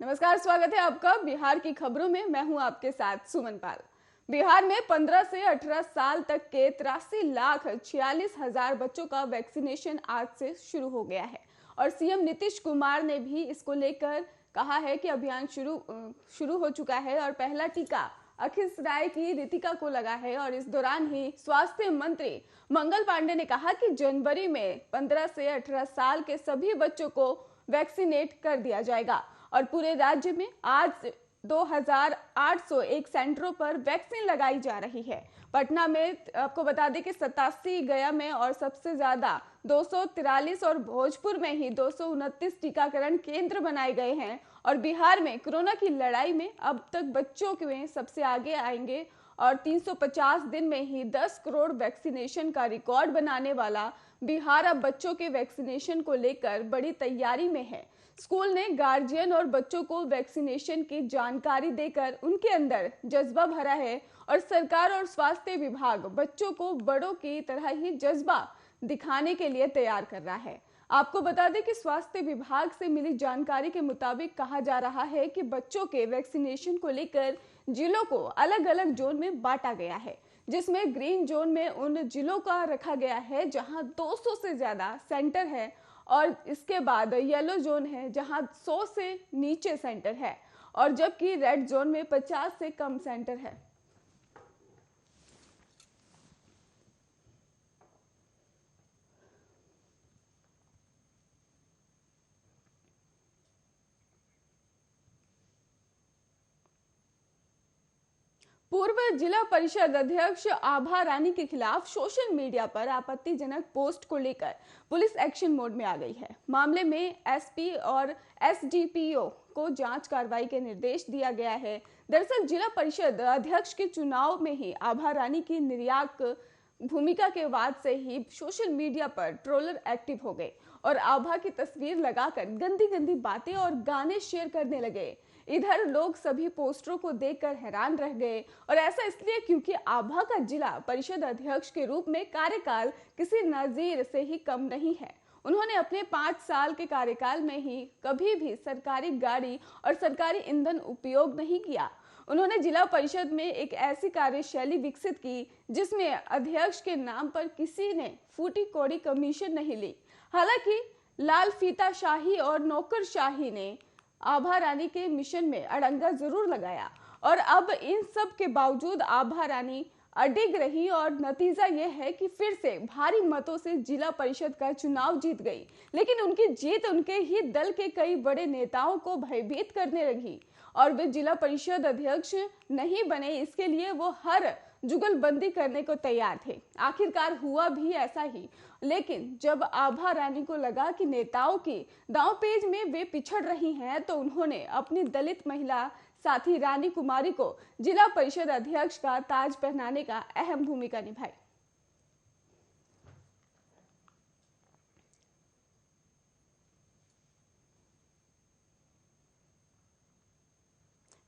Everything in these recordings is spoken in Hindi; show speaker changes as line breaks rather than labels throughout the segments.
नमस्कार, स्वागत है आपका बिहार की खबरों में। मैं हूं आपके साथ सुमन पाल। बिहार में 15 से 18 साल तक के 83,46,000 बच्चों का वैक्सीनेशन आज से शुरू हो गया है और सीएम नीतीश कुमार ने भी इसको लेकर कहा है कि अभियान शुरू हो चुका है और पहला टीका अखिलसराय की रितिका को लगा है। और इस दौरान ही स्वास्थ्य मंत्री मंगल पांडे ने कहा कि जनवरी में 15 से 18 साल के सभी बच्चों को वैक्सीनेट कर दिया जाएगा और पूरे राज्य में आज 2,801 सेंटरों पर वैक्सीन लगाई जा रही है। पटना में आपको बता दें कि 87, गया में और सबसे ज्यादा 243 और भोजपुर में ही 229 टीकाकरण केंद्र बनाए गए हैं। और बिहार में कोरोना की लड़ाई में अब तक बच्चों में सबसे आगे आएंगे और 350 दिन में ही 10 करोड़ वैक्सीनेशन का रिकॉर्ड बनाने वाला बिहार अब बच्चों के वैक्सीनेशन को लेकर बड़ी तैयारी में है। स्कूल ने गार्जियन और बच्चों को वैक्सीनेशन की जानकारी देकर उनके अंदर जज्बा भरा है और सरकार और स्वास्थ्य विभाग बच्चों को बड़ों की तरह ही जज्बा दिखाने के लिए तैयार कर रहा है। आपको बता दें कि स्वास्थ्य विभाग से मिली जानकारी के मुताबिक कहा जा रहा है कि बच्चों के वैक्सीनेशन को लेकर जिलों को अलग अलग जोन में बांटा गया है, जिसमें ग्रीन जोन में उन जिलों का रखा गया है जहां 200 से ज्यादा सेंटर है और इसके बाद येलो जोन है जहां 100 से नीचे सेंटर है और जबकि रेड जोन में 50 से कम सेंटर है। पूर्व जिला परिषद अध्यक्ष आभा रानी के खिलाफ सोशल मीडिया पर आपत्तिजनक पोस्ट को लेकर पुलिस एक्शन मोड में आ गई है। मामले में एसपी और एसडीपीओ को जांच कार्रवाई के निर्देश दिया गया है। दरअसल जिला परिषद अध्यक्ष के चुनाव में ही आभा रानी की निर्णायक भूमिका के बाद से ही सोशल मीडिया पर ट्रोलर एक्टिव हो गए और आभा की तस्वीर लगाकर गंदी गंदी बातें और गाने शेयर करने लगे। इधर लोग सभी पोस्टरों को देखकर हैरान रह गए और ऐसा इसलिए क्योंकि आभा का जिला परिषद अध्यक्ष के रूप में कार्यकाल किसी नजीर से ही कम नहीं है। उन्होंने अपने 5 साल के कार्यकाल में ही कभी भी सरकारी गाड़ी और सरकारी ईंधन उपयोग नहीं किया। उन्होंने जिला परिषद में एक ऐसी कार्यशैली विकसित की जिसमें अध्यक्ष के नाम पर किसी ने फूटी कौड़ी कमीशन नहीं ली। हालांकि लाल फीताशाही और नौकरशाही ने आभा रानी के मिशन में अड़ंगा जरूर लगाया और अब इन सब के बावजूद आभा रानी अडिग रही और नतीजा यह है कि फिर से भारी मतों से जिला परिषद का चुनाव जीत गई। लेकिन उनकी जीत उनके ही दल के कई बड़े नेताओं को भयभीत करने लगी और वे जिला परिषद अध्यक्ष नहीं बने, इसके लिए वो हर जुगलबंदी करने को तैयार थे। आखिरकार हुआ भी ऐसा ही। लेकिन जब आभा रानी को लगा कि नेताओं की दांवपेच में वे पिछड़ रही हैं, तो उन्होंने अपनी दलित महिला साथी रानी कुमारी को जिला परिषद अध्यक्ष का ताज पहनाने का अहम भूमिका निभाई।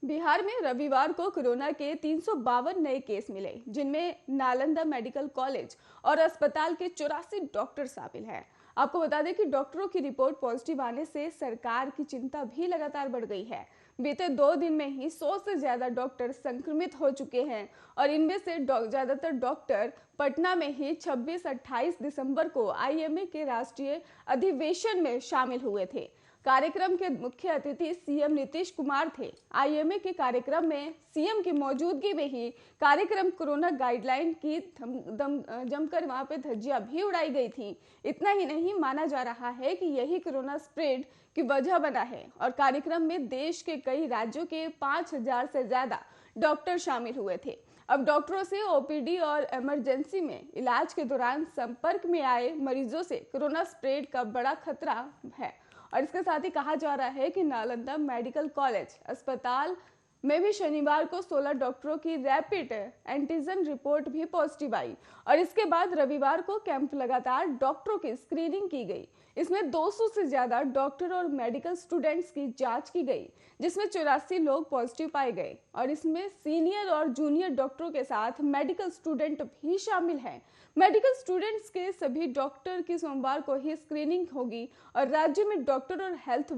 बिहार में रविवार को कोरोना के 352 नए केस मिले, जिनमें नालंदा मेडिकल कॉलेज और अस्पताल के 84 डॉक्टर शामिल हैं। आपको बता दें कि डॉक्टरों की रिपोर्ट पॉजिटिव आने से सरकार की चिंता भी लगातार बढ़ गई है। बीते 2 दिन में ही 100 से ज्यादा डॉक्टर संक्रमित हो चुके हैं और इनमें से ज्यादातर डॉक्टर पटना में ही 26-28 दिसंबर को आईएमए के राष्ट्रीय अधिवेशन में शामिल हुए थे। कार्यक्रम के मुख्य अतिथि सीएम नीतीश कुमार थे। आईएमए के कार्यक्रम में सीएम की मौजूदगी में ही कार्यक्रम कोरोना गाइडलाइन की जमकर वहां पे धज्जियां भी उड़ाई गई थी। इतना ही नहीं, माना जा रहा है कि यही कोरोना स्प्रेड की वजह बना है और कार्यक्रम में देश के कई राज्यों के 5,000 से ज्यादा डॉक्टर शामिल हुए थे। अब डॉक्टरों से ओपीडी और इमरजेंसी में इलाज के दौरान संपर्क में आए मरीजों से कोरोना स्प्रेड का बड़ा खतरा है। और इसके साथ ही कहा जा रहा है कि नालंदा मेडिकल कॉलेज अस्पताल में भी शनिवार को 16 डॉक्टरों की रैपिड एंटीजन रिपोर्ट भी पॉजिटिव आई और इसके बाद रविवार को कैंप लगातार डॉक्टरों की स्क्रीनिंग की गई। इसमें 200 से ज्यादा डॉक्टर और मेडिकल स्टूडेंट्स की जांच की गई, जिसमें 84 लोग पॉजिटिव पाए गए और इसमें सीनियर और जूनियर डॉक्टरों के साथ मेडिकल स्टूडेंट भी शामिल हैं। मेडिकल स्टूडेंट्स के सभी डॉक्टर की सोमवार को ही स्क्रीनिंग होगी और राज्य में डॉक्टर और हेल्थ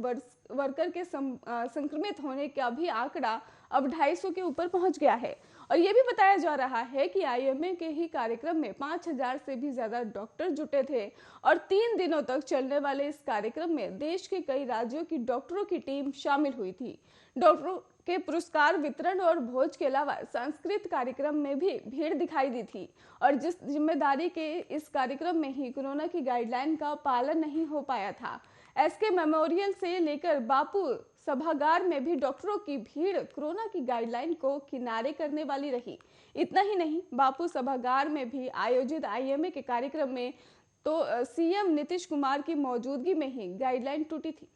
वर्कर के संक्रमित होने का भी आंकड़ा अब 250 के ऊपर पहुंच गया है। और ये भी बताया जा रहा है कि आईएमए के ही कार्यक्रम में 5000 से भी ज्यादा डॉक्टर जुटे थे और 3 दिनों तक चलने वाले इस कार्यक्रम में देश के कई राज्यों की डॉक्टरों की टीम शामिल हुई थी। डॉक्टरों के पुरस्कार वितरण और भोज के अलावा सांस्कृतिक कार्यक्रम में भी भीड़ दिखाई दी थी और जिस जिम्मेदारी के इस कार्यक्रम में ही कोरोना की गाइडलाइन का पालन नहीं हो पाया था। एसके मेमोरियल से लेकर बापू सभागार में भी डॉक्टरों की भीड़ कोरोना की गाइडलाइन को किनारे करने वाली रही। इतना ही नहीं, बापू सभागार में भी आयोजित आईएमए के कार्यक्रम में तो सीएम नीतीश कुमार की मौजूदगी में ही गाइडलाइन टूटी थी।